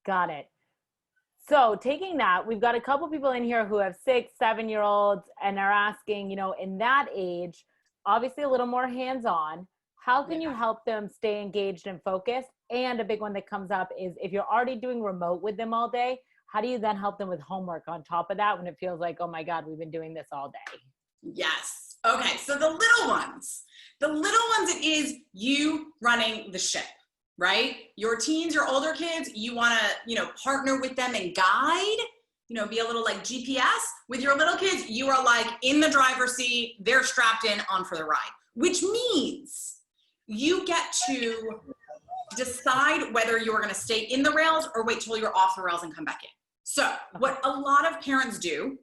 Got it. So taking that, we've got a couple people in here who have 6, 7-year-olds and are asking, in that age, obviously a little more hands-on. How can you help them stay engaged and focused? And a big one that comes up is if you're already doing remote with them all day, how do you then help them with homework on top of that when it feels like, oh my God, we've been doing this all day? Yes. Okay. So the little ones, it is you running the ship, right? Your teens, your older kids, you want to, partner with them and guide, be a little like GPS. With your little kids, you are like in the driver's seat, they're strapped in on for the ride, which means you get to decide whether you're going to stay in the rails or wait till you're off the rails and come back in. So what a lot of parents do,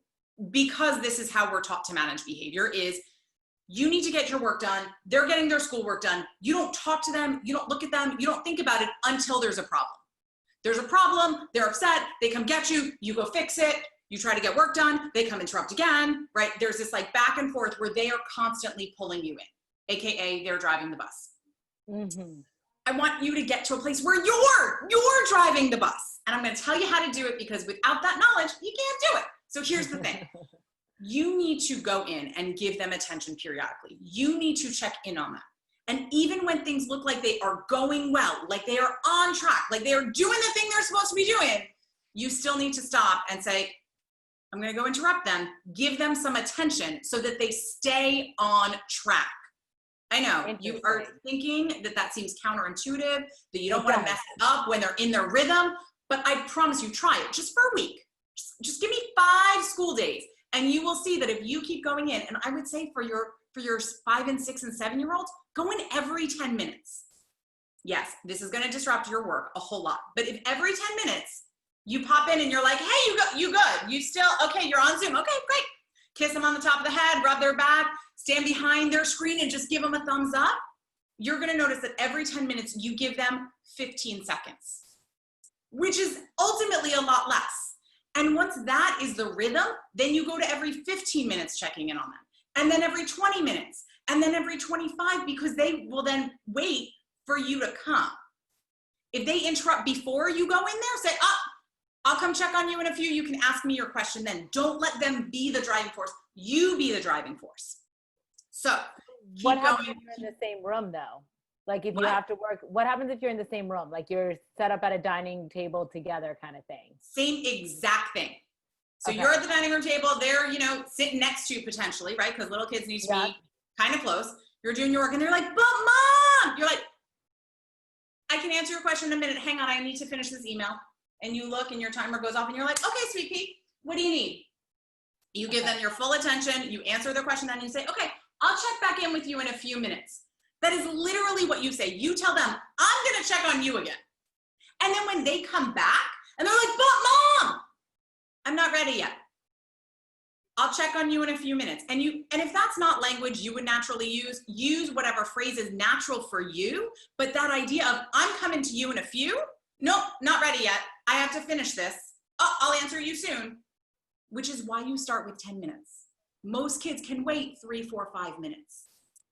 because this is how we're taught to manage behavior, is you need to get your work done. They're getting their schoolwork done. You don't talk to them. You don't look at them. You don't think about it until there's a problem. There's a problem. They're upset. They come get you. You go fix it. You try to get work done. They come interrupt again, right? There's this like back and forth where they are constantly pulling you in, AKA they're driving the bus. Mm-hmm. I want you to get to a place where you're driving the bus. And I'm going to tell you how to do it, because without that knowledge, you can't do it. So here's the thing. You need to go in and give them attention periodically. You need to check in on them. And even when things look like they are going well, like they are on track, like they are doing the thing they're supposed to be doing, you still need to stop and say, I'm going to go interrupt them, give them some attention so that they stay on track. I know you are thinking that seems counterintuitive, that you don't want to mess it up when they're in their rhythm, but I promise you, try it just for a week. Just give me 5 school days and you will see that if you keep going in, and I would say for your 5 and 6 and 7-year-olds, go in every 10 minutes. Yes, this is going to disrupt your work a whole lot, but if every 10 minutes you pop in and you're like, hey, you good, you still, okay, you're on Zoom, okay, great. Kiss them on the top of the head, rub their back, stand behind their screen and just give them a thumbs up. You're going to notice that every 10 minutes you give them 15 seconds, which is ultimately a lot less. And once that is the rhythm, then you go to every 15 minutes checking in on them, and then every 20 minutes, and then every 25, because they will then wait for you to come. If they interrupt before you go in there, say, I'll come check on you in a few. You can ask me your question then. Don't let them be the driving force. You be the driving force. So what happens if you're in the same room though? Like if you have to work, what happens if you're in the same room? Like you're set up at a dining table together kind of thing. Same exact thing. So you're at the dining room table, they're, sitting next to you potentially, right? Because little kids need to be kind of close. You're doing your work and they're like, but mom, you're like, I can answer your question in a minute. Hang on, I need to finish this email. And you look and your timer goes off and you're like, okay, sweet pea, what do you need? You give them your full attention. You answer their question and you say, okay, I'll check back in with you in a few minutes. That is literally what you say. You tell them, I'm going to check on you again. And then when they come back and they're like, but mom, I'm not ready yet. I'll check on you in a few minutes. And if that's not language you would naturally use whatever phrase is natural for you. But that idea of I'm coming to you in a few, nope, not ready yet. I have to finish this. Oh, I'll answer you soon, which is why you start with 10 minutes. Most kids can wait 3, 4, 5 minutes.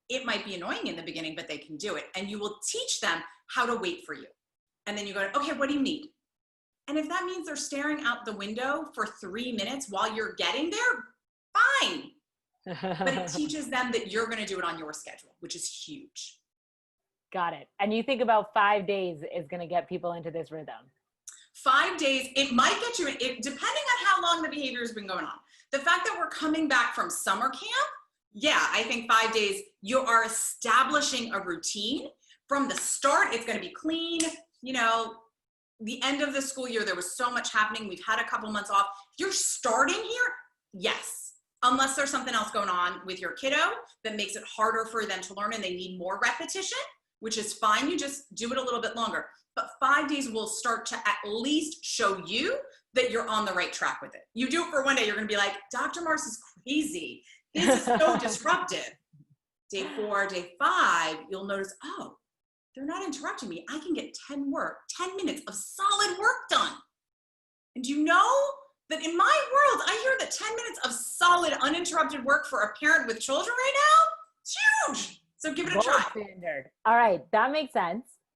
It might be annoying in the beginning, but they can do it. And you will teach them how to wait for you. And then you go, okay, what do you need? And if that means they're staring out the window for 3 minutes while you're getting there, fine. But it teaches them that you're going to do it on your schedule, which is huge. Got it. And you think about 5 days is going to get people into this rhythm. 5 days, it might get you, depending on how long the behavior has been going on. The fact that we're coming back from summer camp, yeah, I think 5 days, you are establishing a routine. From the start, it's going to be clean. The end of the school year, there was so much happening. We've had a couple months off. If you're starting here, yes. Unless there's something else going on with your kiddo that makes it harder for them to learn and they need more repetition, which is fine. You just do it a little bit longer. But 5 days will start to at least show you that you're on the right track with it. You do it for 1 day, you're going to be like, Dr. Marcie is crazy. This is so disruptive. Day 4, day 5, you'll notice, oh, they're not interrupting me. I can get 10 minutes of solid work done. And do you know that in my world, I hear that 10 minutes of solid, uninterrupted work for a parent with children right now, it's huge. So give it a try. Standard. All right, that makes sense.